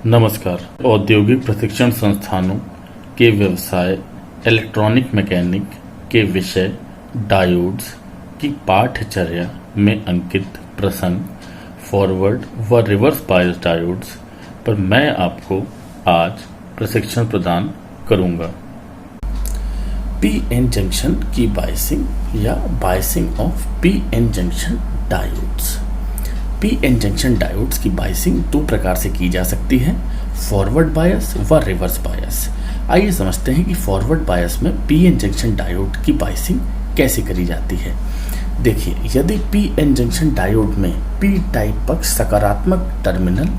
नमस्कार। औद्योगिक प्रशिक्षण संस्थानों के व्यवसाय इलेक्ट्रॉनिक मैकेनिक के विषय डायोड्स की पाठ्यचर्या में अंकित प्रसंग फॉरवर्ड व रिवर्स बायस डायोड्स पर मैं आपको आज प्रशिक्षण प्रदान करूंगा। पी एन जंक्शन की बायसिंग या biasing of P N junction diodes. P N junction diodes की बायसिंग दो प्रकार से की जा सकती है, फॉरवर्ड बायस व रिवर्स बायस। आइए समझते हैं कि फॉरवर्ड बायस में पी एन जंक्शन डायोड की बायसिंग कैसे करी जाती है। देखिए, यदि पी एन जंक्शन डायोड में पी टाइप पक्ष सकारात्मक टर्मिनल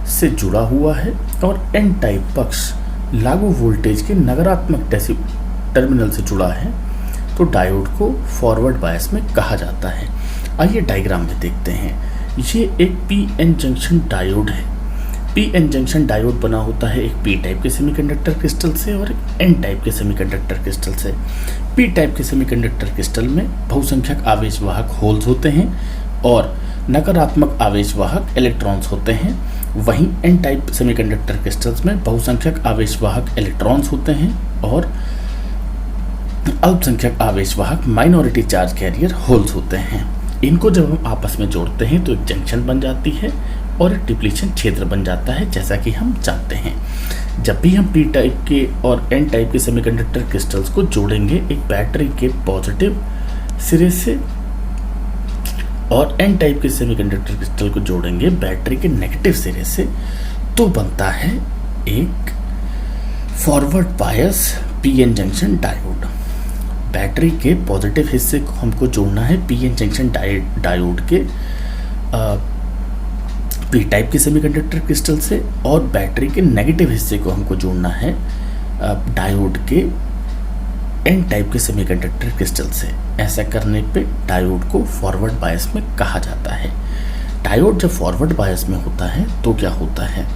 से जुड़ा हुआ है और एन टाइप पक्ष लागू वोल्टेज के नकारात्मक टर्मिनल से जुड़ा है तो डायोड को फॉरवर्ड बायस में कहा जाता है। आइए डायग्राम में देखते हैं। ये एक पी एन जंक्शन डायोड है। पी एन जंक्शन डायोड बना होता है एक पी टाइप के सेमीकंडक्टर क्रिस्टल से और एक एन टाइप के सेमीकंडक्टर क्रिस्टल से। पी टाइप के सेमीकंडक्टर क्रिस्टल में बहुसंख्यक आवेशवाहक होल्स होते हैं और नकारात्मक आवेशवाहक इलेक्ट्रॉन्स होते हैं। वहीं एन टाइप सेमीकंडक्टर क्रिस्टल्स में बहुसंख्यक आवेशवाहक इलेक्ट्रॉन्स होते हैं और अल्पसंख्यक आवेशवाहक माइनॉरिटी चार्ज कैरियर होल्स होते हैं। इनको जब हम आपस में जोड़ते हैं तो एक जंक्शन बन जाती है और एक डिप्लीशन क्षेत्र बन जाता है, जैसा कि हम जानते हैं। जब भी हम पी टाइप के और एन टाइप के सेमीकंडक्टर क्रिस्टल्स को जोड़ेंगे एक बैटरी के पॉजिटिव सिरे से और एन टाइप के सेमीकंडक्टर क्रिस्टल को जोड़ेंगे बैटरी के नेगेटिव सिरे से, तो बनता है एक forward bias P N junction diode. Battery के पॉजिटिव हिस्से को हमको जोड़ना है पी एन जंक्शन डायोड के पी टाइप के सेमीकंडक्टर क्रिस्टल से और बैटरी के नेगेटिव हिस्से को हमको जोड़ना है डायोड के एन टाइप के सेमीकंडक्टर क्रिस्टल से। ऐसा करने पे डायोड को फॉरवर्ड बायस में कहा जाता है। डायोड जब फॉरवर्ड बायस में होता है तो क्या होता है,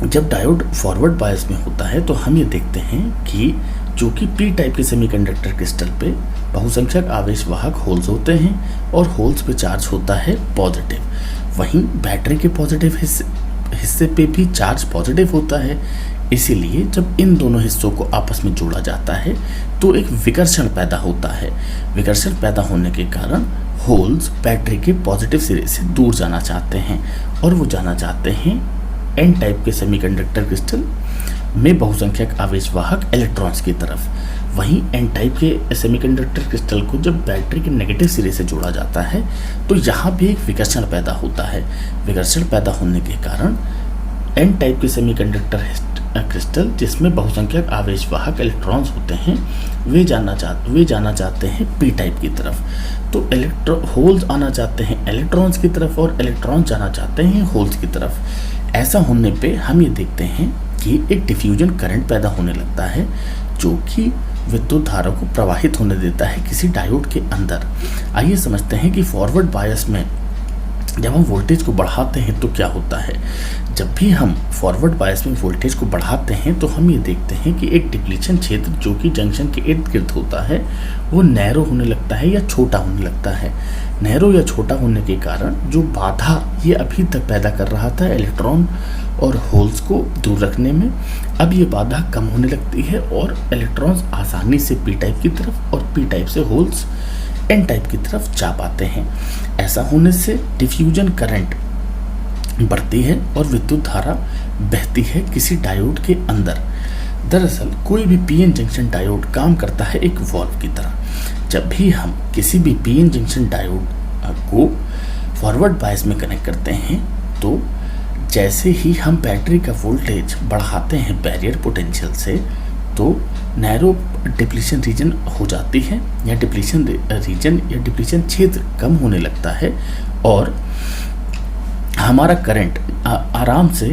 जब डायोड फॉरवर्ड बायस में होता है तो हम ये देखते हैं कि जो कि पी टाइप के सेमीकंडक्टर क्रिस्टल पे बहुसंख्यक आवेशवाहक होल्स होते हैं और होल्स पे चार्ज होता है पॉजिटिव। वहीं बैटरी के पॉजिटिव हिस्से पे भी चार्ज पॉजिटिव होता है। इसीलिए जब इन दोनों हिस्सों को आपस में जोड़ा जाता है तो एक विकर्षण पैदा होता है। विकर्षण पैदा होने के कारण होल्स बैटरी के पॉजिटिव सिरे से दूर जाना चाहते हैं और वो जाना चाहते हैं एन टाइप के सेमीकंडक्टर क्रिस्टल में बहुसंख्यक आवेशवाहक इलेक्ट्रॉन्स की तरफ। वहीं एन टाइप के सेमीकंडक्टर क्रिस्टल को जब बैटरी के नेगेटिव सिरे से जोड़ा जाता है तो यहाँ भी एक विकर्षण पैदा होता है। विकर्षण पैदा होने के कारण एन टाइप के सेमीकंडक्टर क्रिस्टल जिसमें बहुसंख्यक आवेशवाहक इलेक्ट्रॉन्स होते हैं वे जाना चाहते हैं पी टाइप की तरफ। तो होल्स आना चाहते हैं इलेक्ट्रॉन्स की तरफ और इलेक्ट्रॉन्स जाना चाहते हैं होल्स की तरफ। ऐसा होने पे हम ये देखते हैं कि एक डिफ्यूजन करंट पैदा होने लगता है जो कि विद्युत धारा को प्रवाहित होने देता है किसी डायोड के अंदर। आइए समझते हैं कि फॉरवर्ड बायस में जब हम वोल्टेज को बढ़ाते हैं तो क्या होता है। जब भी हम फॉरवर्ड बायस में वोल्टेज को बढ़ाते हैं तो हम ये देखते हैं कि एक डिप्लीशन क्षेत्र जो कि जंक्शन के इर्द गिर्द होता है वो नैरो होने लगता है या छोटा होने लगता है। नैरो या छोटा होने के कारण जो बाधा ये अभी तक पैदा कर रहा था इलेक्ट्रॉन और होल्स को दूर रखने में, अब ये बाधा कम होने लगती है और इलेक्ट्रॉन्स आसानी से पी टाइप की तरफ और पी टाइप से होल्स एन टाइप की तरफ जा पाते हैं। ऐसा होने से डिफ्यूजन करंट बढ़ती है और विद्युत धारा बहती है किसी डायोड के अंदर। दरअसल कोई भी पी एन जंक्शन डायोड काम करता है एक वॉल्व की तरह। जब भी हम किसी भी पी एन जंक्शन डायोड को फॉरवर्ड बायस में कनेक्ट करते हैं तो जैसे ही हम बैटरी का वोल्टेज बढ़ाते हैं बैरियर पोटेंशियल से तो नैरो डिप्लीशन रीजन हो जाती है या डिप्लीशन रीजन या डिप्लीशन क्षेत्र कम होने लगता है और हमारा करंट आराम से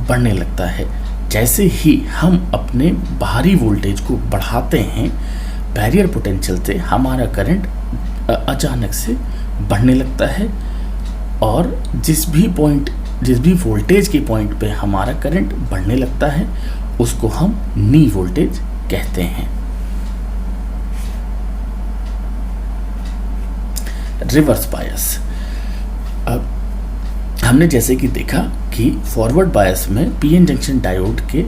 बढ़ने लगता है। जैसे ही हम अपने बाहरी वोल्टेज को बढ़ाते हैं बैरियर पोटेंशियल से हमारा करंट अचानक से बढ़ने लगता है और जिस भी वोल्टेज के पॉइंट पे हमारा करंट बढ़ने लगता है उसको हम नी वोल्टेज कहते हैं। Reverse bias. अब हमने जैसे कि देखा कि फॉरवर्ड बायस में पीएन जंक्शन डायोड के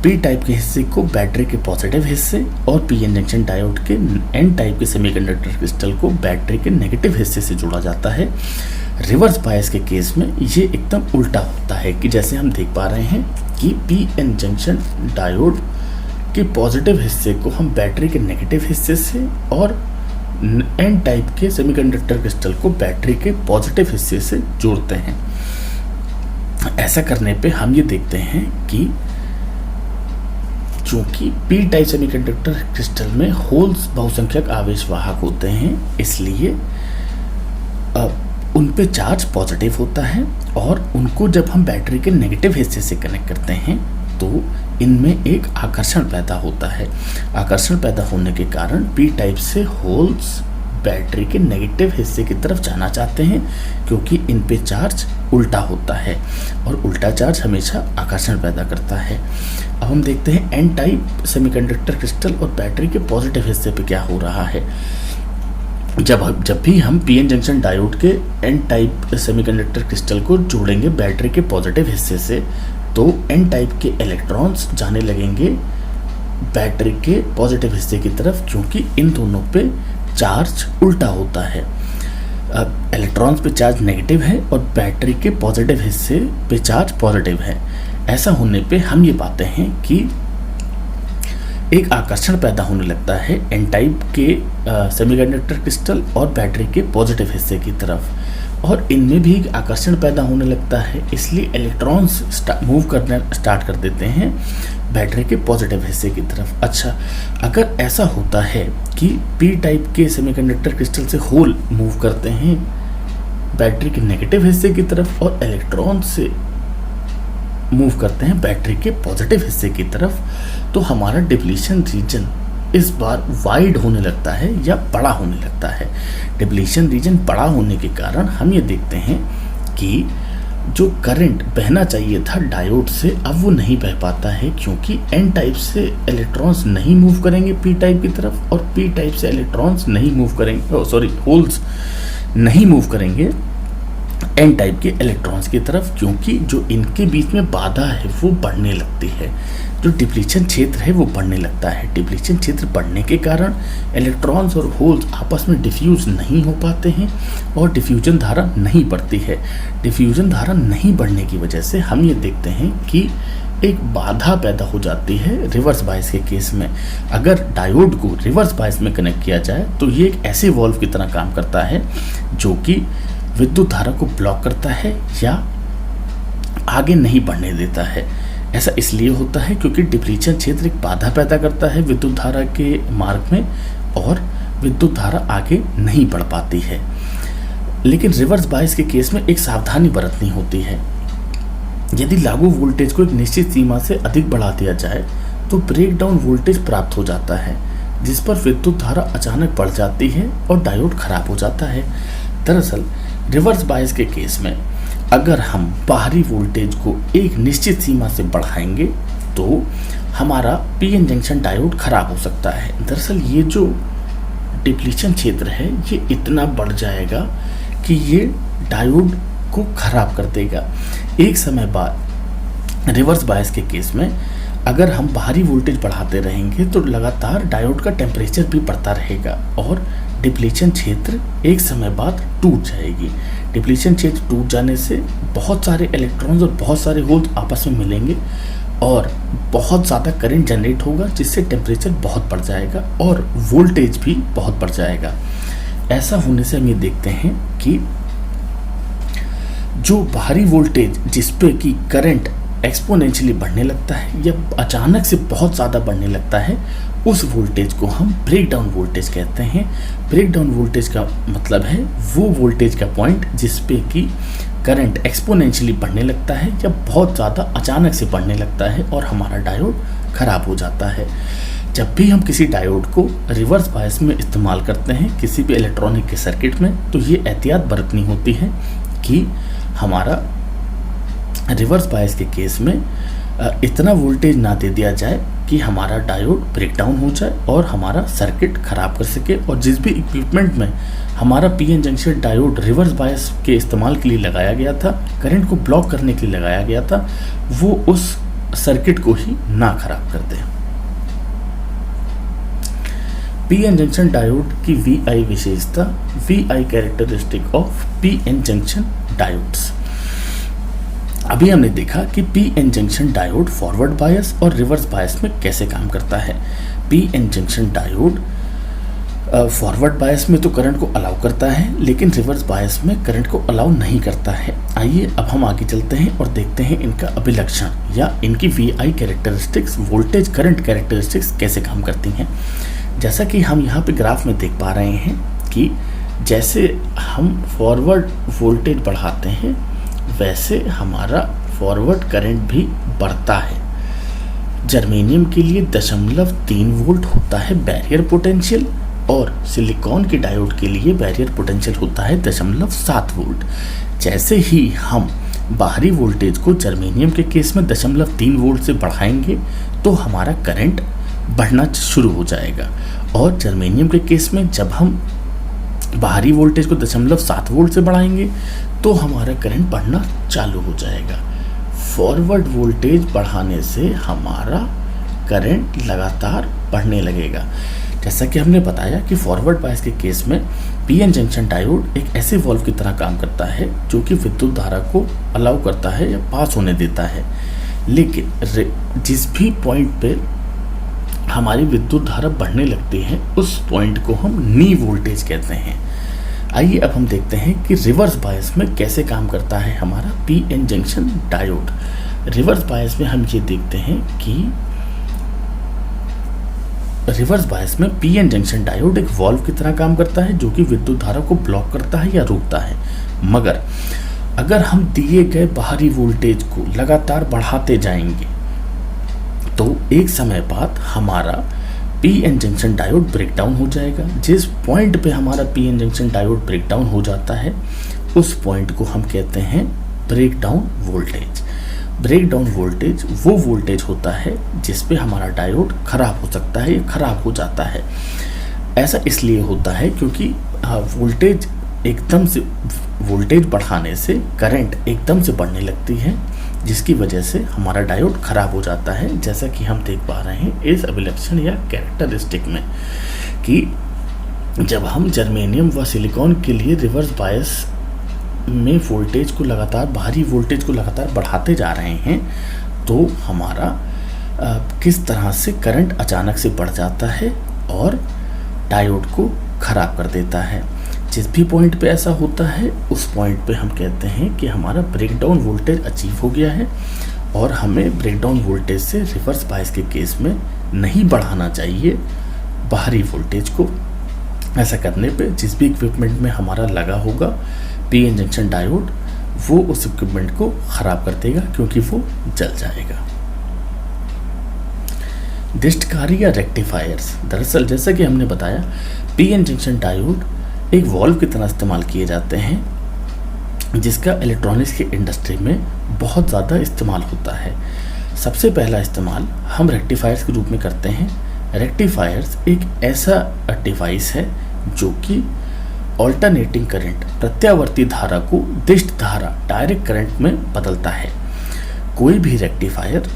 पी टाइप के हिस्से को बैटरी के पॉजिटिव हिस्से और पीएन जंक्शन डायोड के एन टाइप के सेमीकंडक्टर क्रिस्टल को बैटरी के नेगेटिव हिस्से से जोड़ा जाता है। रिवर्स बायस के केस में ये एकदम उल्टा होता है कि जैसे हम देख पा रहे हैं कि पीएन जंक्शन डायोड के पॉजिटिव हिस्से को हम बैटरी के नेगेटिव हिस्से से और एन टाइप के सेमीकंडक्टर क्रिस्टल को बैटरी के पॉजिटिव हिस्से से जोड़ते हैं। ऐसा करने पे हम ये देखते हैं कि चूंकि पी टाइप सेमीकंडक्टर क्रिस्टल में होल्स बहुसंख्यक आवेश वाहक होते हैं, इसलिए उन पे चार्ज पॉजिटिव होता है और उनको जब हम बैटरी के नेगेटिव हिस्से से कनेक्ट करते हैं तो इनमें एक आकर्षण पैदा होता है। आकर्षण पैदा होने के कारण पी टाइप से होल्स बैटरी के नेगेटिव हिस्से की तरफ जाना चाहते हैं, क्योंकि इन पे चार्ज उल्टा होता है और उल्टा चार्ज हमेशा आकर्षण पैदा करता है। अब हम देखते हैं एन टाइप सेमीकंडक्टर क्रिस्टल और बैटरी के पॉजिटिव हिस्से पे क्या हो रहा है। जब भी हम पीएन जंक्शन डायोड के एन टाइप सेमीकंडक्टर क्रिस्टल को जोड़ेंगे बैटरी के पॉजिटिव हिस्से से, तो एन टाइप के इलेक्ट्रॉन्स जाने लगेंगे बैटरी के पॉजिटिव हिस्से की तरफ, क्योंकि इन दोनों पे चार्ज उल्टा होता है। इलेक्ट्रॉन्स पे चार्ज नेगेटिव है और बैटरी के पॉजिटिव हिस्से पे चार्ज पॉजिटिव है। ऐसा होने पे हम ये पाते हैं कि एक आकर्षण पैदा होने लगता है एन टाइप के सेमीकंडक्टर क्रिस्टल और बैटरी के पॉजिटिव हिस्से की तरफ, और इनमें भी एक आकर्षण पैदा होने लगता है। इसलिए इलेक्ट्रॉन्स मूव करना स्टार्ट कर देते हैं बैटरी के पॉजिटिव हिस्से की तरफ। अच्छा, अगर ऐसा होता है कि पी टाइप के सेमीकंडक्टर क्रिस्टल से होल मूव करते हैं बैटरी के नेगेटिव हिस्से की तरफ और इलेक्ट्रॉन से मूव करते हैं बैटरी के पॉजिटिव हिस्से की तरफ, तो हमारा डिप्लीशन रीजन इस बार वाइड होने लगता है या बड़ा होने लगता है। डिप्लीशन रीजन बड़ा होने के कारण हम ये देखते हैं कि जो करंट बहना चाहिए था डायोड से, अब वो नहीं बह पाता है, क्योंकि एन टाइप से इलेक्ट्रॉन्स नहीं मूव करेंगे पी टाइप की तरफ और पी टाइप से इलेक्ट्रॉन्स नहीं मूव करेंगे, होल्स नहीं मूव करेंगे एन टाइप के इलेक्ट्रॉन्स की तरफ, क्योंकि जो इनके बीच में बाधा है वो बढ़ने लगती है। जो डिप्लीशन क्षेत्र है वो बढ़ने लगता है। डिप्लीशन क्षेत्र बढ़ने के कारण इलेक्ट्रॉन्स और होल्स आपस में डिफ्यूज नहीं हो पाते हैं और डिफ्यूजन धारा नहीं बढ़ती है। डिफ्यूजन धारा नहीं बढ़ने की वजह से हम ये देखते हैं कि एक बाधा पैदा हो जाती है रिवर्स बायस के केस में। अगर डायोड को रिवर्स बायस में कनेक्ट किया जाए तो ये एक ऐसे वॉल्व की तरह काम करता है जो कि विद्युत धारा को ब्लॉक करता है या आगे नहीं बढ़ने देता है। ऐसा इसलिए होता है क्योंकि डिप्लीशन क्षेत्र एक बाधा पैदा करता है विद्युत धारा के मार्ग में और विद्युत धारा आगे नहीं बढ़ पाती है। लेकिन रिवर्स बायस के केस में एक सावधानी बरतनी होती है। यदि लागू वोल्टेज को एक निश्चित सीमा से अधिक बढ़ा दिया जाए तो ब्रेक डाउन वोल्टेज प्राप्त हो जाता है, जिस पर विद्युत धारा अचानक बढ़ जाती है और डायोड खराब हो जाता है। दरअसल रिवर्स बायस के केस में अगर हम बाहरी वोल्टेज को एक निश्चित सीमा से बढ़ाएंगे तो हमारा पीएन जंक्शन डायोड खराब हो सकता है। दरअसल ये जो डिप्लीशन क्षेत्र है ये इतना बढ़ जाएगा कि ये डायोड को खराब कर देगा। एक समय बाद रिवर्स बायस के केस में अगर हम बाहरी वोल्टेज बढ़ाते रहेंगे तो लगातार डायोड का टेम्परेचर भी बढ़ता रहेगा और डिप्लीशन क्षेत्र एक समय बाद टूट जाएगी। डिप्लीशन क्षेत्र टूट जाने से बहुत सारे इलेक्ट्रॉन्स और बहुत सारे होल्स आपस में मिलेंगे और बहुत ज़्यादा करंट जनरेट होगा, जिससे टेम्परेचर बहुत बढ़ जाएगा और वोल्टेज भी बहुत बढ़ जाएगा। ऐसा होने से हम ये देखते हैं कि जो बाहरी वोल्टेज जिस पे कि करंट एक्सपोनेंशियली बढ़ने लगता है या अचानक से बहुत ज़्यादा बढ़ने लगता है, उस वोल्टेज को हम ब्रेक डाउन वोल्टेज कहते हैं। ब्रेक डाउन वोल्टेज का मतलब है वो वोल्टेज का पॉइंट जिस पे कि करंट एक्सपोनेंशियली बढ़ने लगता है या बहुत ज़्यादा अचानक से बढ़ने लगता है और हमारा डायोड खराब हो जाता है। जब भी हम किसी डायोड को रिवर्स बायस में इस्तेमाल करते हैं किसी भी इलेक्ट्रॉनिक के सर्किट में, तो ये एहतियात बरतनी होती है कि हमारा रिवर्स बायस के केस में इतना वोल्टेज ना दे दिया जाए कि हमारा डायोड ब्रेकडाउन हो जाए और हमारा सर्किट ख़राब कर सके। और जिस भी इक्विपमेंट में हमारा पीएन जंक्शन डायोड रिवर्स बायस के इस्तेमाल के लिए लगाया गया था, करंट को ब्लॉक करने के लिए लगाया गया था, वो उस सर्किट को ही ना खराब कर दे। पीएन जंक्शन डायोड की वीआई विशेषता, VI characteristic of PN junction diodes. अभी हमने देखा कि PN junction diode forward bias और रिवर्स बायस में कैसे काम करता है। PN junction diode forward bias में तो करंट को अलाउ करता है, लेकिन रिवर्स बायस में करंट को अलाउ नहीं करता है। आइए अब हम आगे चलते हैं और देखते हैं इनका अभिलक्षण या इनकी VI characteristics, voltage current characteristics कैसे काम करती हैं। जैसा कि हम यहाँ पे ग्राफ में देख पा रहे हैं कि जैसे हम फॉरवर्ड वोल्टेज बढ़ाते हैं वैसे हमारा फॉरवर्ड करंट भी बढ़ता है। जर्मेनियम के लिए 0.3 वोल्ट होता है बैरियर पोटेंशियल और सिलिकॉन के डायोड के लिए बैरियर पोटेंशियल होता है 0.7 वोल्ट। जैसे ही हम बाहरी वोल्टेज को जर्मेनियम के केस में 0.3 वोल्ट से बढ़ाएंगे तो हमारा करंट बढ़ना शुरू हो जाएगा, और जर्मेनियम के केस में जब हम बाहरी वोल्टेज को 0.7 वोल्ट से बढ़ाएंगे तो हमारा करंट बढ़ना चालू हो जाएगा। फॉरवर्ड वोल्टेज बढ़ाने से हमारा करंट लगातार बढ़ने लगेगा। जैसा कि हमने बताया कि फॉरवर्ड बायस के केस में पीएन जंक्शन डायोड एक ऐसे वॉल्व की तरह काम करता है जो कि विद्युत धारा को अलाउ करता है या पास होने देता है, लेकिन जिस भी पॉइंट पे हमारी विद्युत धारा बढ़ने लगती है उस पॉइंट को हम नी वोल्टेज कहते हैं। आइए अब हम देखते हैं कि रिवर्स बायस में कैसे काम करता है हमारा PN junction diode. Reverse bias में हम ये देखते हैं कि रिवर्स बायस में पीएन जंक्शन डायोड एक वॉल्व की तरह काम करता है जो कि विद्युत धारा को ब्लॉक करता है या रोकता है। मगर अगर हम दिए गए बाहरी वोल्टेज को लगातार बढ़ाते जाएंगे तो एक समय बाद हमारा पीएन जंक्शन डायोड ब्रेकडाउन हो जाएगा। जिस पॉइंट पे हमारा पीएन जंक्शन डायोड ब्रेकडाउन हो जाता है उस पॉइंट को हम कहते हैं ब्रेकडाउन वोल्टेज। ब्रेकडाउन वोल्टेज वो वोल्टेज होता है जिस पे हमारा डायोड खराब हो सकता है या खराब हो जाता है। ऐसा इसलिए होता है क्योंकि वोल्टेज बढ़ाने से करंट एकदम से बढ़ने लगती है, जिसकी वजह से हमारा डायोड खराब हो जाता है। जैसा कि हम देख पा रहे हैं इस अभिलक्षण या कैरेक्टरिस्टिक में कि जब हम जर्मेनियम व सिलिकॉन के लिए रिवर्स बायस में वोल्टेज को लगातार, बाहरी वोल्टेज को लगातार बढ़ाते जा रहे हैं तो हमारा किस तरह से करंट अचानक से बढ़ जाता है और डायोड को खराब कर देता है। जिस भी पॉइंट पे ऐसा होता है उस पॉइंट पे हम कहते हैं कि हमारा ब्रेकडाउन वोल्टेज अचीव हो गया है और हमें ब्रेकडाउन वोल्टेज से रिवर्स बायस के केस में नहीं बढ़ाना चाहिए बाहरी वोल्टेज को। ऐसा करने पे जिस भी इक्विपमेंट में हमारा लगा होगा पीएन जंक्शन डायोड, वो उस इक्विपमेंट को ख़राब कर देगा क्योंकि वो जल जाएगा। दिष्टकारी या रेक्टिफायर्स, दरअसल जैसा कि हमने बताया पीएन जंक्शन डायोड एक वॉल्व की तरह इस्तेमाल किए जाते हैं जिसका इलेक्ट्रॉनिक्स की इंडस्ट्री में बहुत ज़्यादा इस्तेमाल होता है। सबसे पहला इस्तेमाल हम रेक्टिफायर्स के रूप में करते हैं। रेक्टिफायर्स एक ऐसा डिवाइस है जो कि ऑल्टरनेटिंग करंट, प्रत्यावर्ती धारा को दिष्ट धारा, डायरेक्ट करंट में बदलता है। कोई भी रेक्टिफायर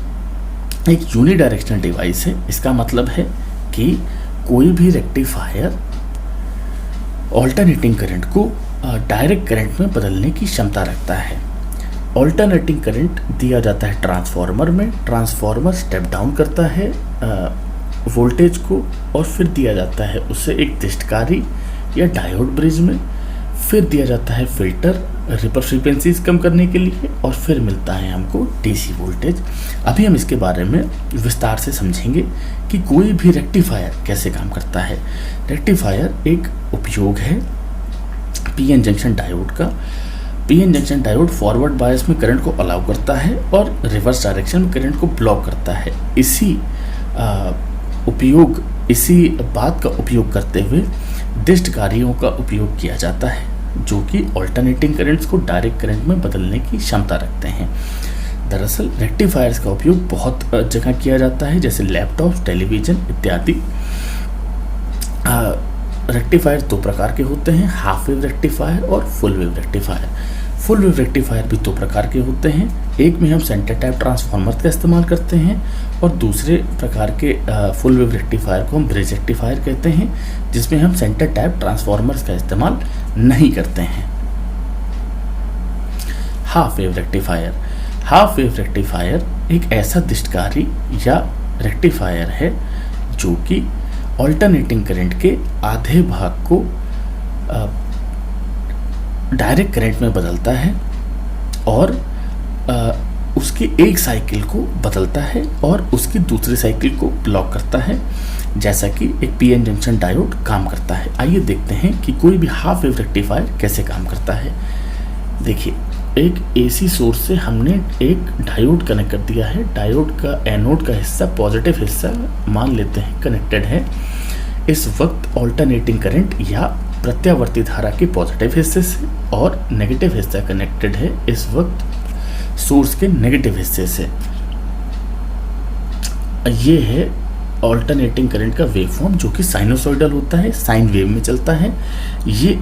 एक यूनिडायरेक्शनल डिवाइस है। इसका मतलब है कि कोई भी रेक्टिफायर ऑल्टरनेटिंग करंट को डायरेक्ट करंट में बदलने की क्षमता रखता है। ऑल्टरनेटिंग करंट दिया जाता है ट्रांसफार्मर में, ट्रांसफार्मर स्टेप डाउन करता है वोल्टेज को और फिर दिया जाता है उसे एक दिष्टकारी या डायोड ब्रिज में, फिर दिया जाता है फिल्टर रिपल फ्रीक्वेंसीज कम करने के लिए और फिर मिलता है हमको डीसी वोल्टेज। अभी हम इसके बारे में विस्तार से समझेंगे कि कोई भी रेक्टिफायर कैसे काम करता है। रेक्टिफायर एक उपयोग है पीएन जंक्शन डायोड का। PN junction diode forward bias में करंट को अलाउ करता है और रिवर्स डायरेक्शन में करंट को ब्लॉक करता है। इसी बात का उपयोग करते हुए दिष्टकारियों का उपयोग किया जाता है जो कि ऑल्टरनेटिंग करंट्स को डायरेक्ट करंट में बदलने की क्षमता रखते हैं। दरअसल रेक्टिफायर्स का उपयोग बहुत जगह किया जाता है, जैसे लैपटॉप, टेलीविज़न इत्यादि। रेक्टिफायर दो प्रकार के होते हैं, हाफ वेव रेक्टिफायर और full wave rectifier. Full wave rectifier भी दो प्रकार के होते हैं, एक में हम सेंटर टाइप ट्रांसफार्मर का इस्तेमाल करते हैं और दूसरे प्रकार के फुल वेव रेक्टिफायर को हम ब्रिज रेक्टिफायर कहते हैं, जिसमें हम सेंटर टाइप ट्रांसफार्मर्स का इस्तेमाल नहीं करते हैं। Half wave rectifier. Half wave rectifier एक ऐसा दृष्टकारी या रेक्टिफायर है जो कि ऑल्टरनेटिंग करंट के आधे भाग को डायरेक्ट करंट में बदलता है और उसकी एक साइकिल को बदलता है और उसकी दूसरी साइकिल को ब्लॉक करता है, जैसा कि एक पीएन जंक्शन डायोड काम करता है। आइए देखते हैं कि कोई भी हाफ वेव रेक्टिफायर कैसे काम करता है। देखिए, एक एसी सोर्स से हमने एक डायोड कनेक्ट कर दिया है। डायोड का एनोड का हिस्सा, पॉजिटिव हिस्सा मान लेते हैं कनेक्टेड है। इस वक्त ऑल्टरनेटिंग करंट या प्रत्यावर्ती धारा के पॉजिटिव हिस्से से और नेगेटिव हिस्सा कनेक्टेड है इस वक्त सोर्स के नेगेटिव हिस्से से। ये है ऑल्टरनेटिंग करंट का वेव फॉर्म, जो कि साइनोसॉइडल होता है, साइन वेव में चलता है। ये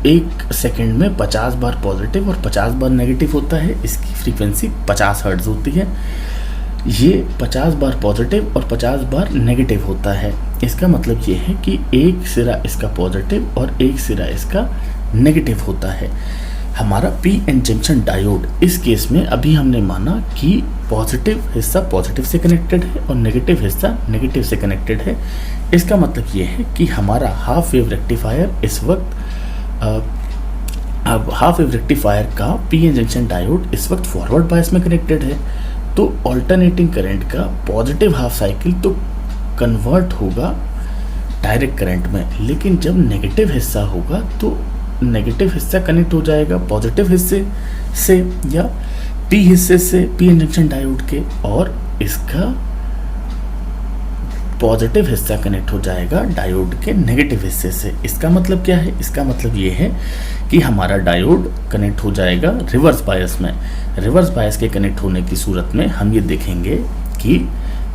1 सेकेंड में 50 बार पॉजिटिव और 50 बार नेगेटिव होता है। इसकी फ्रीक्वेंसी 50 हर्ट्ज होती है। ये 50 बार पॉजिटिव और 50 बार नेगेटिव होता है। इसका मतलब ये है कि एक सिरा इसका पॉजिटिव और एक सिरा इसका नेगेटिव होता है। हमारा पीएन जंक्शन डायोड इस केस में अभी हमने माना कि पॉजिटिव हिस्सा पॉजिटिव से कनेक्टेड है और नेगेटिव हिस्सा नेगेटिव से कनेक्टेड है। इसका मतलब ये है कि हमारा हाफ वेव रेक्टिफायर इस वक्त अब हाफ वेव रेक्टिफायर का पीएन जंक्शन डायोड इस वक्त फॉरवर्ड बायस में कनेक्टेड है। तो ऑल्टरनेटिंग करंट का पॉजिटिव हाफ साइकिल तो कन्वर्ट होगा डायरेक्ट करंट में, लेकिन जब नेगेटिव हिस्सा होगा तो नेगेटिव हिस्सा कनेक्ट हो जाएगा पॉजिटिव हिस्से से या पी हिस्से से पीएन जंक्शन डायोड के, और इसका पॉजिटिव हिस्सा कनेक्ट हो जाएगा डायोड के नेगेटिव हिस्से से। इसका मतलब क्या है? इसका मतलब ये है कि हमारा डायोड कनेक्ट हो जाएगा रिवर्स बायस में। रिवर्स बायस के कनेक्ट होने की सूरत में हम ये देखेंगे कि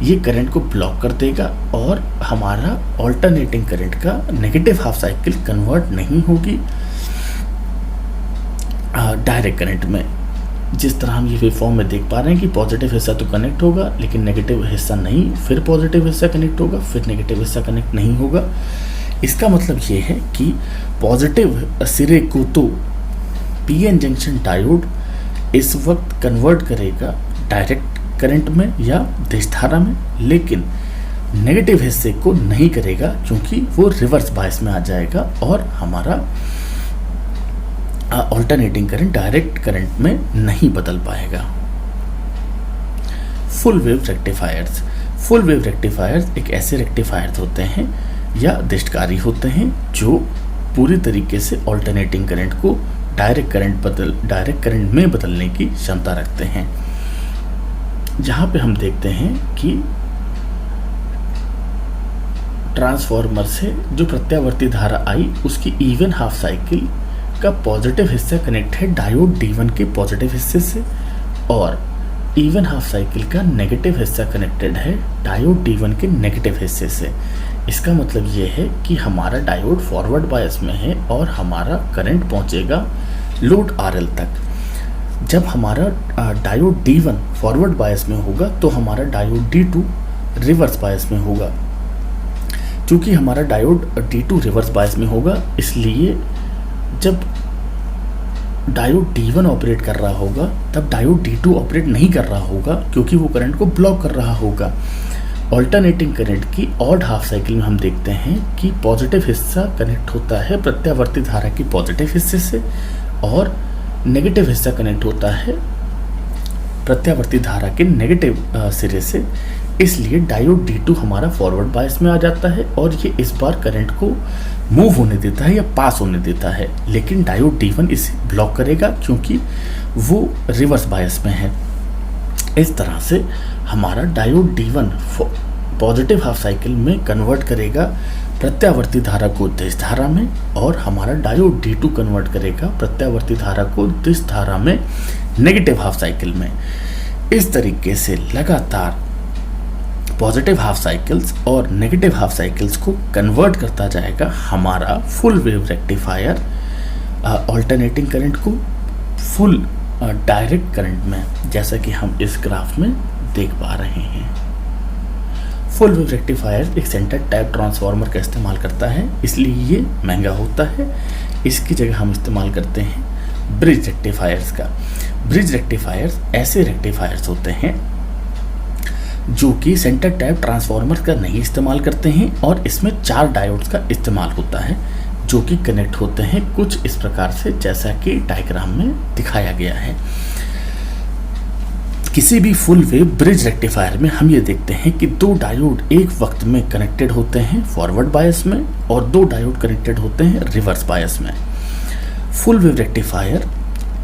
ये करंट को ब्लॉक कर देगा और हमारा ऑल्टरनेटिंग करंट का नेगेटिव हाफ साइकिल कन्वर्ट नहीं होगी डायरेक्ट करंट में। जिस तरह हम ये वेव फॉर्म में देख पा रहे हैं कि पॉजिटिव हिस्सा तो कनेक्ट होगा लेकिन नेगेटिव हिस्सा नहीं, फिर पॉजिटिव हिस्सा कनेक्ट होगा, फिर नेगेटिव हिस्सा कनेक्ट नहीं होगा। इसका मतलब ये है कि पॉजिटिव सिरे को तो पीएन जंक्शन डायोड इस वक्त कन्वर्ट करेगा डायरेक्ट करंट में या देशधारा में, लेकिन नेगेटिव हिस्से को नहीं करेगा क्योंकि वो रिवर्स बायस में आ जाएगा और हमारा ऑल्टरनेटिंग करंट डायरेक्ट करंट में नहीं बदल पाएगा। Full wave rectifiers. Full wave rectifiers एक ऐसे रेक्टिफायर्स होते हैं या दृष्टकारी होते हैं जो पूरी तरीके से ऑल्टरनेटिंग करंट को डायरेक्ट करंट में बदलने की क्षमता रखते हैं। जहाँ पे हम देखते हैं कि ट्रांसफार्मर से जो प्रत्यावर्ती धारा आई उसकी इवन हाफ साइकिल का पॉजिटिव हिस्सा कनेक्ट है डायोड D1 के पॉजिटिव हिस्से से और इवन हाफ साइकिल का नेगेटिव हिस्सा कनेक्टेड है डायोड D1 के नेगेटिव हिस्से से। इसका मतलब ये है कि हमारा डायोड फॉरवर्ड बायस में है और हमारा करंट पहुंचेगा लोड RL तक। जब हमारा डायोड D1 फॉरवर्ड बायस में होगा तो हमारा डायोड D2 रिवर्स बायस में होगा। चूँकि हमारा डायोड D2 रिवर्स बायस में होगा, इसलिए जब डायोड D1 ऑपरेट कर रहा होगा तब डायोड D2 ऑपरेट नहीं कर रहा होगा क्योंकि वो करंट को ब्लॉक कर रहा होगा। ऑल्टरनेटिंग करंट की ऑड हाफ साइकिल में हम देखते हैं कि पॉजिटिव हिस्सा कनेक्ट होता है प्रत्यावर्ती धारा की पॉजिटिव हिस्से से और नेगेटिव हिस्सा कनेक्ट होता है प्रत्यावर्ती धारा के नेगेटिव सिरे से। इसलिए डायोड D2 हमारा फॉरवर्ड बायस में आ जाता है और ये इस बार करंट को मूव होने देता है या पास होने देता है, लेकिन डायोड D1 इसे ब्लॉक करेगा क्योंकि वो रिवर्स बायस में है। इस तरह से हमारा diode D1 positive half cycle में कन्वर्ट करेगा प्रत्यावर्ती धारा को दिश धारा में, और हमारा डायोड D2 कन्वर्ट करेगा प्रत्यावर्ती धारा को दिश धारा में नेगेटिव हाफ साइकिल में। इस तरीके से लगातार पॉजिटिव हाफ साइकिल्स और नेगेटिव हाफ साइकिल्स को कन्वर्ट करता जाएगा हमारा full wave rectifier alternating current को फुल डायरेक्ट करंट में, जैसा कि हम इस ग्राफ में देख पा रहे हैं। फुल वेव रेक्टिफायर एक सेंटर टाइप ट्रांसफार्मर का इस्तेमाल करता है, इसलिए ये महंगा होता है। इसकी जगह हम इस्तेमाल करते हैं ब्रिज रेक्टिफायर्स का। ब्रिज रेक्टिफायर्स ऐसे रेक्टिफायर्स होते हैं जो कि सेंटर टाइप ट्रांसफार्मर का नहीं इस्तेमाल करते हैं, और इसमें 4 डायोड्स का इस्तेमाल होता है जो कि कनेक्ट होते हैं कुछ इस प्रकार से, जैसा कि डायग्राम में दिखाया गया है। किसी भी फुल वेव ब्रिज रेक्टिफायर में हम ये देखते हैं कि 2 डायोड एक वक्त में कनेक्टेड होते हैं फॉरवर्ड बायस में, और 2 डायोड कनेक्टेड होते हैं रिवर्स बायस में। फुल वेव रेक्टिफायर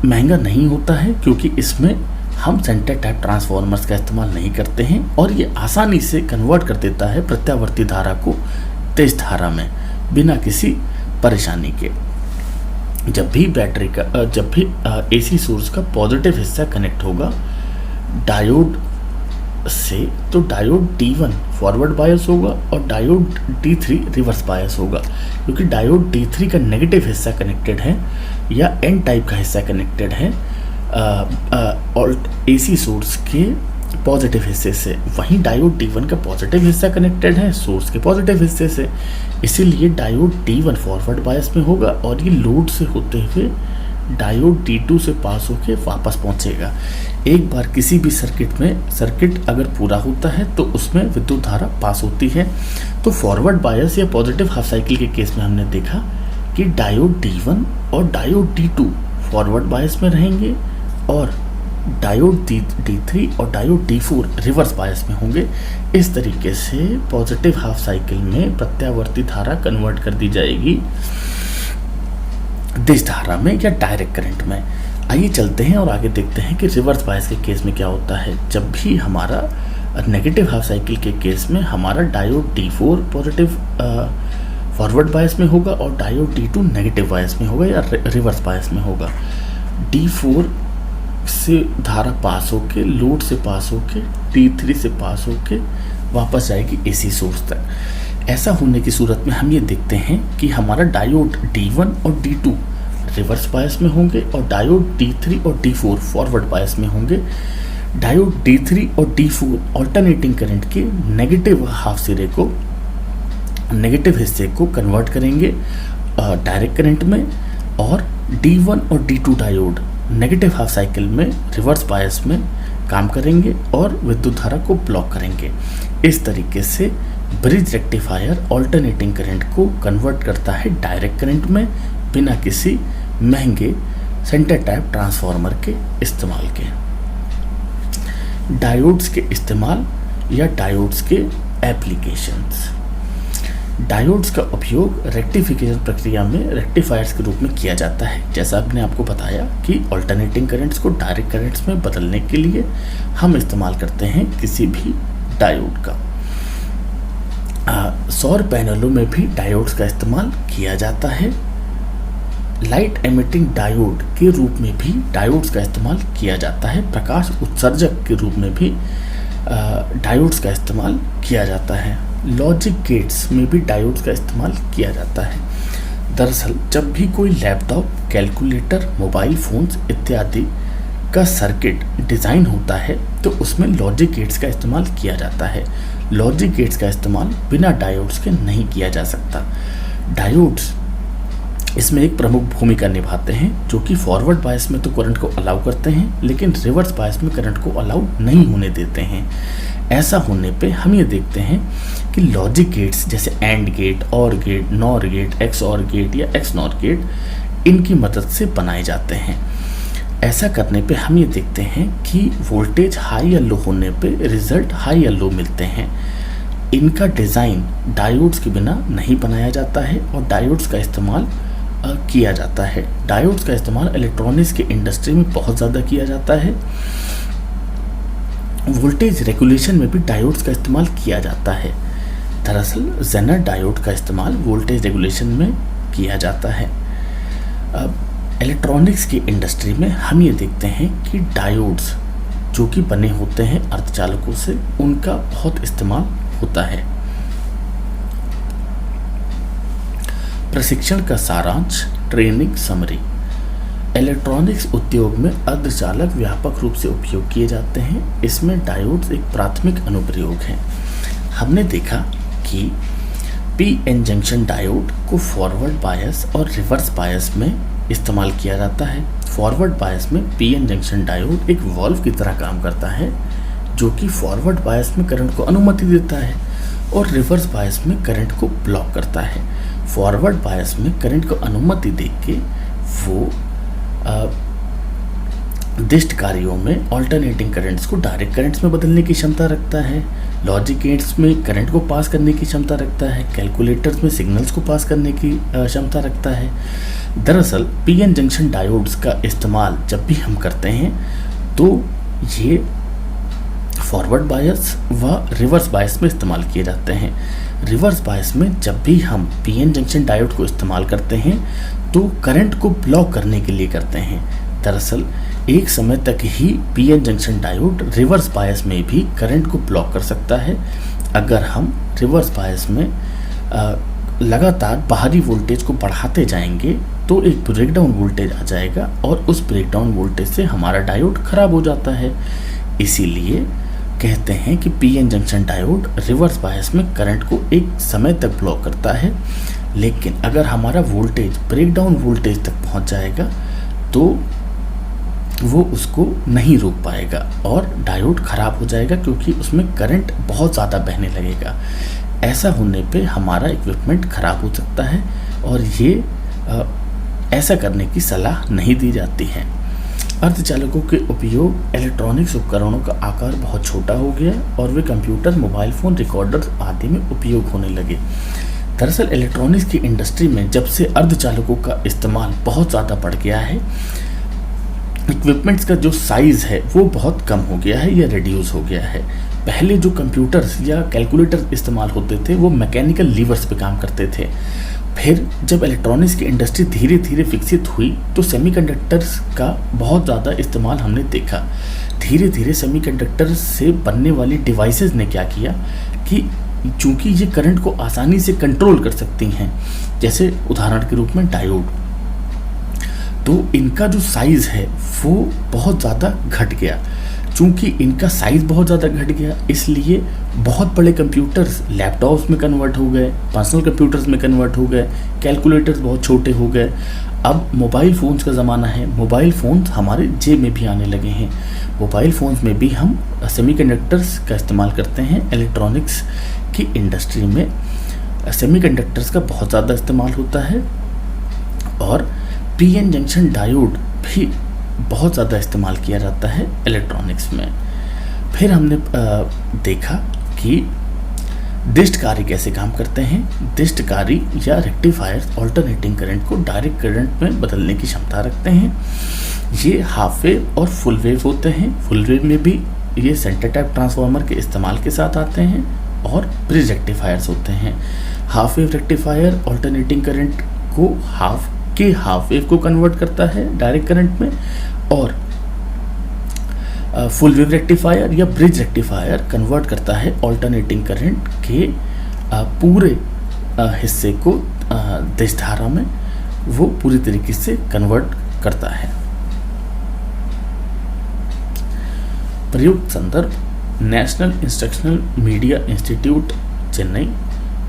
महंगा नहीं होता है क्योंकि इसमें हम सेंटर टाइप ट्रांसफार्मर्स का इस्तेमाल नहीं करते हैं, और ये आसानी से कन्वर्ट कर देता है प्रत्यावर्ती धारा को तेज धारा में बिना किसी परेशानी के। जब भी बैटरी का एसी सोर्स का पॉजिटिव हिस्सा कनेक्ट होगा डायोड से, तो डायोड D1 फॉरवर्ड बायस होगा और डायोड D3 रिवर्स बायस होगा, क्योंकि डायोड D3 का नेगेटिव हिस्सा कनेक्टेड है या N टाइप का हिस्सा कनेक्टेड है एसी सोर्स के पॉजिटिव हिस्से से, वहीं डायोड D1 का पॉजिटिव हिस्सा कनेक्टेड है सोर्स के पॉजिटिव हिस्से से। इसीलिए डायोड D1 फॉरवर्ड बायस में होगा और ये लोड से होते हुए डायोड D2 से पास होके वापस पहुंचेगा। एक बार किसी भी सर्किट अगर पूरा होता है तो उसमें विद्युत धारा पास होती है। तो फॉरवर्ड बायस या पॉजिटिव हाफ साइकिल के केस में हमने देखा कि डायोड D1 और डायोड D2 फॉरवर्ड बायस में रहेंगे, और डायोड D3 और डायोड D4 रिवर्स बायस में होंगे। इस तरीके से पॉजिटिव हाफ साइकिल में प्रत्यावर्ती धारा कन्वर्ट कर दी जाएगी दिश धारा में या डायरेक्ट करंट में। आइए चलते हैं और आगे देखते हैं कि रिवर्स बायस के केस में क्या होता है। जब भी हमारा नेगेटिव हाफ साइकिल के केस में हमारा diode D4 positive forward bias में होगा और डायोड D2 नेगेटिव बायस में होगा या रिवर्स बायस में होगा। D4 से धारा पास होके, लोड से पास होके, D3 से पास होके वापस जाएगी एसी सोर्स तक। ऐसा होने की सूरत में हम ये देखते हैं कि हमारा डायोड D1 और D2 रिवर्स बायस में होंगे और डायोड D3 और D4 फॉरवर्ड बायस में होंगे। डायोड D3 और D4 अल्टरनेटिंग करंट के नेगेटिव हाफ सिरे को, नेगेटिव हिस्से को कन्वर्ट करेंगे डायरेक्ट करंट में, और D1 और D2 diode negative half cycle में रिवर्स बायस में काम करेंगे और विद्युत धारा को ब्लॉक करेंगे। इस तरीके से ब्रिज रेक्टिफायर अल्टरनेटिंग करंट को कन्वर्ट करता है डायरेक्ट करंट में बिना किसी महंगे सेंटर टाइप ट्रांसफार्मर के इस्तेमाल के। डायोड्स के इस्तेमाल या डायोड्स के एप्लीकेशंस। डायोड्स का उपयोग रेक्टिफिकेशन प्रक्रिया में रेक्टिफायर्स के रूप में किया जाता है। जैसा मैंने आपको बताया कि अल्टरनेटिंग करंट्स को डायरेक्ट करंट्स में बदलने के लिए हम इस्तेमाल करते हैं किसी भी डायोड का। सौर पैनलों में भी डायोड्स का इस्तेमाल किया जाता है। लाइट एमिटिंग डायोड के रूप में भी डायोड्स का इस्तेमाल किया जाता है। प्रकाश उत्सर्जक के रूप में भी डायोड्स का इस्तेमाल किया जाता है। लॉजिक गेट्स में भी डायोड्स का इस्तेमाल किया जाता है। दरअसल जब भी कोई लैपटॉप, कैलकुलेटर, मोबाइल फोन्स इत्यादि का सर्किट डिज़ाइन होता है तो उसमें लॉजिक गेट्स का इस्तेमाल किया जाता है। लॉजिक गेट्स का इस्तेमाल बिना डायोड्स के नहीं किया जा सकता। डायोड्स इसमें एक प्रमुख भूमिका निभाते हैं, जो कि फॉरवर्ड बायस में तो करंट को अलाउ करते हैं लेकिन रिवर्स बायस में करंट को अलाउ नहीं होने देते हैं। ऐसा होने पे हम ये देखते हैं कि लॉजिक गेट्स जैसे एंड गेट, और गेट, नॉर गेट, एक्स और गेट या एक्स नॉर गेट, इनकी मदद से बनाए जाते हैं। ऐसा करने पे हम ये देखते हैं कि वोल्टेज हाई या लो होने पे रिजल्ट हाई या लो मिलते हैं। इनका डिज़ाइन डायोड्स के बिना नहीं बनाया जाता है और डायोड्स का इस्तेमाल किया जाता है। डायोड्स का इस्तेमाल इलेक्ट्रॉनिक्स के इंडस्ट्री में बहुत ज़्यादा किया जाता है। वोल्टेज रेगुलेशन में भी डायोड्स का इस्तेमाल किया जाता है। दरअसल जेनर डायोड का इस्तेमाल वोल्टेज रेगुलेशन में किया जाता है। अब इलेक्ट्रॉनिक्स की इंडस्ट्री में हम ये देखते हैं कि डायोड्स जो कि बने होते हैं अर्धचालकों से, उनका बहुत इस्तेमाल होता है। प्रशिक्षण का सारांश, ट्रेनिंग समरी। इलेक्ट्रॉनिक्स उद्योग में अर्धचालक व्यापक रूप से उपयोग किए जाते हैं। इसमें डायोड्स एक प्राथमिक अनुप्रयोग है। हमने देखा कि पीएन जंक्शन डायोड को फॉरवर्ड बायस और रिवर्स बायस में इस्तेमाल किया जाता है। फॉरवर्ड बायस में पीएन जंक्शन डायोड एक वॉल्व की तरह काम करता है, जो कि फॉरवर्ड बायस में करंट को अनुमति देता है और रिवर्स बायस में करंट को ब्लॉक करता है। फॉरवर्ड बायस में करंट को अनुमति देके वो दिष्ट कार्यों में ऑल्टरनेटिंग करंट्स को डायरेक्ट करंट्स में बदलने की क्षमता रखता है। लॉजिक गेट्स में करंट को पास करने की क्षमता रखता है। कैलकुलेटर्स में सिग्नल्स को पास करने की क्षमता रखता है। दरअसल पीएन जंक्शन डायोड्स का इस्तेमाल जब भी हम करते हैं तो ये फॉरवर्ड बायस व रिवर्स बायस में इस्तेमाल किए जाते हैं। रिवर्स बायस में जब भी हम पीएन जंक्शन डायोड को इस्तेमाल करते हैं तो करंट को ब्लॉक करने के लिए करते हैं। दरअसल एक समय तक ही PN junction diode reverse bias में भी करंट को ब्लॉक कर सकता है। अगर हम रिवर्स बायस में लगातार बाहरी वोल्टेज को बढ़ाते जाएंगे तो एक ब्रेकडाउन वोल्टेज आ जाएगा और उस ब्रेकडाउन वोल्टेज से हमारा डायोड खराब हो जाता है। इसीलिए कहते हैं कि PN junction diode reverse bias में करंट को एक समय तक ब्लॉक करता है, लेकिन अगर हमारा वोल्टेज ब्रेकडाउन वोल्टेज तक पहुंच जाएगा तो वो उसको नहीं रोक पाएगा और डायोड खराब हो जाएगा, क्योंकि उसमें करंट बहुत ज़्यादा बहने लगेगा। ऐसा होने पे हमारा इक्विपमेंट खराब हो सकता है और ये ऐसा करने की सलाह नहीं दी जाती है। अर्धचालकों के उपयोग इलेक्ट्रॉनिक्स उपकरणों का आकार बहुत छोटा हो गया और वे कंप्यूटर, मोबाइल फ़ोन, रिकॉर्डर आदि में उपयोग होने लगे। दरअसल इलेक्ट्रॉनिक्स की इंडस्ट्री में जब से अर्धचालकों का इस्तेमाल बहुत ज़्यादा बढ़ गया है, इक्विपमेंट्स का जो साइज़ है वो बहुत कम हो गया है या रिड्यूस हो गया है। पहले जो कंप्यूटर्स या कैलकुलेटर इस्तेमाल होते थे वो मैकेनिकल लीवर्स पे काम करते थे। फिर जब इलेक्ट्रॉनिक्स की इंडस्ट्री धीरे धीरे विकसित हुई तो सेमीकंडक्टर्स का बहुत ज़्यादा इस्तेमाल हमने देखा। धीरे धीरे सेमीकंडक्टर्स से बनने वाली डिवाइसेस ने क्या किया कि चूँकि ये करंट को आसानी से कंट्रोल कर सकती हैं, जैसे उदाहरण के रूप में डायोड, तो इनका जो साइज़ है वो बहुत ज़्यादा घट गया। चूँकि इनका साइज़ बहुत ज़्यादा घट गया इसलिए बहुत बड़े कंप्यूटर्स लैपटॉप्स में कन्वर्ट हो गए, पर्सनल कंप्यूटर्स में कन्वर्ट हो गए, कैलकुलेटर्स बहुत छोटे हो गए। अब मोबाइल फ़ोन्स का ज़माना है, मोबाइल फ़ोन्स हमारे जेब में भी आने लगे हैं। मोबाइल फ़ोन्स में भी हम सेमीकंडक्टर्स का इस्तेमाल करते हैं। इलेक्ट्रॉनिक्स की इंडस्ट्री में सेमीकंडक्टर्स का बहुत ज़्यादा इस्तेमाल होता है और पीएन जंक्शन डायोड भी बहुत ज़्यादा इस्तेमाल किया जाता है इलेक्ट्रॉनिक्स में। फिर हमने देखा कि डिस्टकारी कैसे काम करते हैं। डिस्टकारी या रेक्टिफायर्स ऑल्टरनेटिंग करंट को डायरेक्ट करंट में बदलने की क्षमता रखते हैं। ये हाफ वेव और फुल वेव होते हैं। फुल वेव में भी ये सेंटर टाइप ट्रांसफार्मर के इस्तेमाल के साथ आते हैं और ब्रिज रेक्टिफायर्स होते हैं। Half wave rectifier alternating current को हाफ वेव को कन्वर्ट करता है डायरेक्ट करंट में, और फुल वेव रेक्टिफायर या ब्रिज रेक्टिफायर कन्वर्ट करता है ऑल्टरनेटिंग करंट के पूरे हिस्से को दिश धारा में, वो पूरी तरीके से कन्वर्ट करता है। प्रयुक्त संदर्भ National Instructional Media Institute Chennai,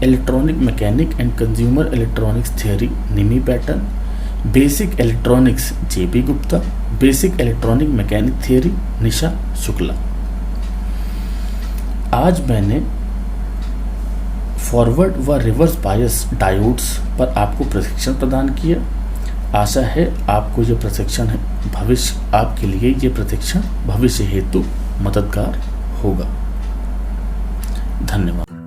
electronic mechanic and consumer electronics theory NIMI pattern, basic electronics JB Gupta, basic electronic mechanic theory Nisha Shukla. आज मैंने फॉरवर्ड व रिवर्स बायस डायोड्स पर आपको प्रशिक्षण प्रदान किया। आशा है आपको ये प्रशिक्षण आपके लिए ये प्रशिक्षण भविष्य हेतु मददगार होगा। धन्यवाद।